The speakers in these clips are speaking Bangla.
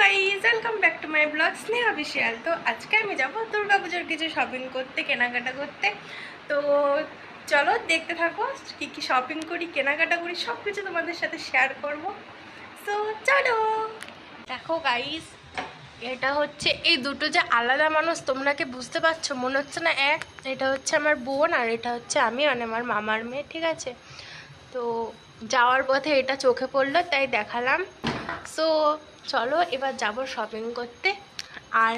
Guys, welcome back to my blog Sneha official. তো আজকে আমি যাব দুর্গাপুজোর কিছু শপিং করতে, কেনাকাটা করতে। তো চলো দেখতে থাকো কী কী শপিং করি, কেনাকাটা করি, সব কিছু তোমাদের সাথে শেয়ার করব। সো চলো। দেখো গাইস, এটা হচ্ছে এই দুটো যে আলাদা মানুষ, তোমরা কি বুঝতে পারছো? মনে হচ্ছে না এক? এটা হচ্ছে আমার বোন আর এটা হচ্ছে আমি, মানে আমার মামার মেয়ে, ঠিক আছে? তো যাওয়ার পথে এটা চোখে পড়লো তাই দেখালাম। সো চলো এবার যাব শপিং করতে। আর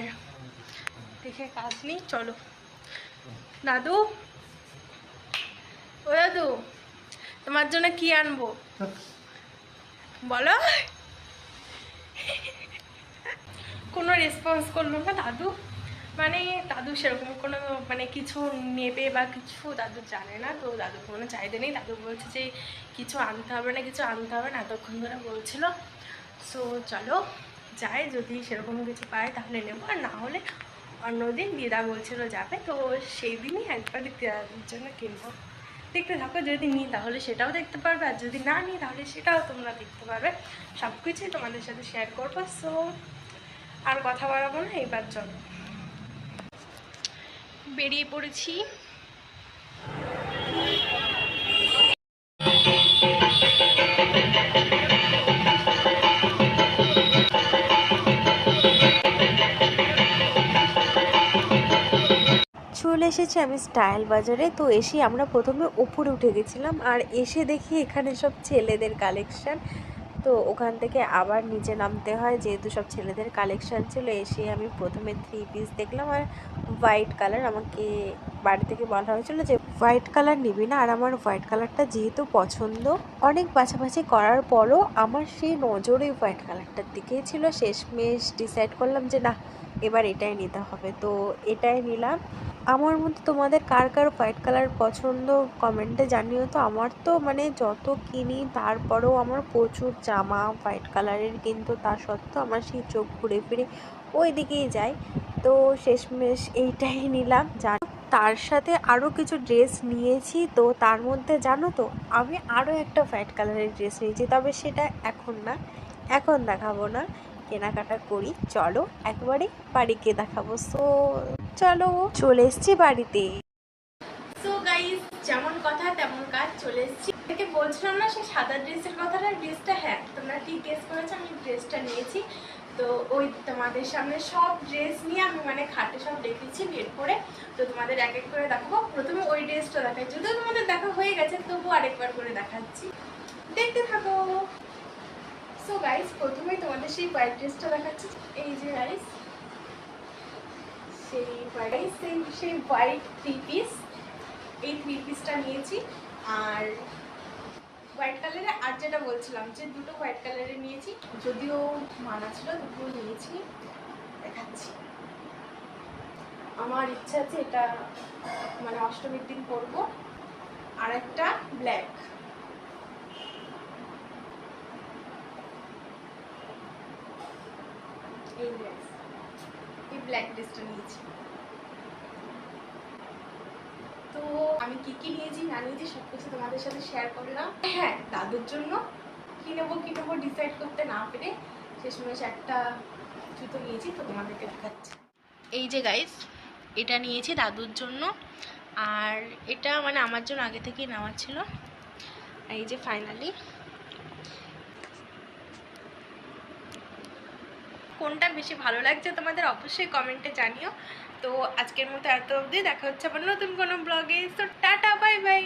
দেখে কাজ নেই, চলো। দাদু, ও দাদু, তোমার জন্য কি আনবো বলো? কোনো রেসপন্স করলো না দাদু। মানে দাদু সেরকম কোনো মানে কিছু নেবে বা কিছু দাদু জানে না। তো দাদুর কোনো চাইতে নেই। দাদু বলছে যে কিছু আনতে হবে না, কিছু আনতে হবে না, এতক্ষণ ধরে বলছিল। সো চলো যাই, যদি সেরকম কিছু পাই তাহলে নেবো, আর না হলে অন্যদিন দিদা বলছিল যাবে, তো সেই দিনই একবার দিদার জন্য কিনবো। দেখতে থাকো, যদি নিই তাহলে সেটাও দেখতে পারবে, আর যদি না নিই তাহলে সেটাও তোমরা দেখতে পারবে। সব কিছুই তোমাদের সাথে শেয়ার করবো। সো আর কথা বাড়াবো না, এবার চলো বেরিয়ে পড়েছি। চলে এসেছি আমি স্টাইল বাজারে। তো এসে আমরা প্রথমে উপরে উঠে গেছিলাম, আর এসে দেখি এখানে সব ছেলেদের কালেকশান। তো ওখান থেকে আবার নিচে নামতে হয়, যেহেতু সব ছেলেদের কালেকশান ছিল। এসে আমি প্রথমে 3 পিস দেখলাম, আর হোয়াইট কালার। আমাকে বাড়ি থেকে বলা হয়েছিল যে হোয়াইট কালার নিবি না, আর আমার হোয়াইট কালারটা যেহেতু পছন্দ, অনেক বাছাবাছি করার পরও আমার সেই নজরে হোয়াইট কালারটার দিকেই ছিল। শেষমেশ ডিসাইড করলাম যে না, এবার এটাই নিতে হবে। তো এটাই নিলাম। আমার মধ্যে তোমাদের কার কার হোয়াইট কালার পছন্দ কমেন্টে জানিও। তো আমার তো মানে যত কিনি তারপরেও আমার প্রচুর জামা হোয়াইট কালারের, কিন্তু তা সত্ত্বেও আমার সেই চোখ ঘুরে ফিরে ওই দিকেই যায়। তো শেষমেশ এইটাই নিলাম। তার সাথে আরও কিছু ড্রেস নিয়েছি। তো তার মধ্যে জানো তো, আমি আরও একটা হোয়াইট কালারের ড্রেস নিয়েছি, তবে সেটা এখন না, এখন দেখাবো না, কেনাকাটা করি। চলো একবারে বাড়িকে দেখাবো। সো চলো, চলে এসছি বাড়িতে। সো গাইস, যেমন কথা তেমন কাজ, চলে এসেছি। এটাকে বলছিলাম না সে সাদা ড্রেসের কথাটা, ড্রেসটা হ্যাঁ তোমরা ঠিক গেস করেছো, আমি ড্রেসটা নিয়েছি। তো ওই তোমাদের সামনে সব ড্রেস নিয়ে আমি মানে খাটে সব রেখেছি বের করে। তো তোমাদের এক এক করে দেখাবো। প্রথমে ওই ড্রেসটা দেখাই, যদিও তোমাদের দেখা হয়ে গেছে তবু আরেকবার করে দেখাচ্ছি, দেখতে থাকো। সো গাইস, প্রথমেই তোমাদের সেই হোয়াইট ড্রেসটা দেখাচ্ছি। এই যে গাইস, সেই হোয়াইট 3 পিস, এই 3 পিসটা নিয়েছি। আর হোয়াইট কালারে, আর যেটা বলছিলাম যে দুটো হোয়াইট কালারে নিয়েছি, যদিও মানা ছিল দুটো নিয়েছি, দেখাচ্ছি। আমার ইচ্ছা আছে এটা মানে অষ্টমীর দিন পরবো। আর একটা ব্ল্যাক, এই ড্রেস, এই ব্ল্যাক ড্রেসটা নিয়েছি। তো আমি কি কি নিয়েছি না নিয়েছি সব কিছু তোমাদের সাথে শেয়ার করলাম। হ্যাঁ, দাদুর জন্য কি নেবো ডিসাইড করতে না পেরে শেষমেশ একটা জুতো নিয়েছি, তো তোমাদেরকে দেখাচ্ছি। এই যে গাইস, এটা নিয়েছি দাদুর জন্য, আর এটা মানে আমার জন্য আগে থেকেই নেওয়া ছিল। আর এই যে ফাইনালি, কোনটা বেশি ভালো লাগছে তোমাদের অবশ্যই কমেন্টে জানিও। তো আজকের মতো এত অবধি, দেখা হচ্ছে আবার নতুন কোনো ব্লগে। তো টাটা, বাই বাই।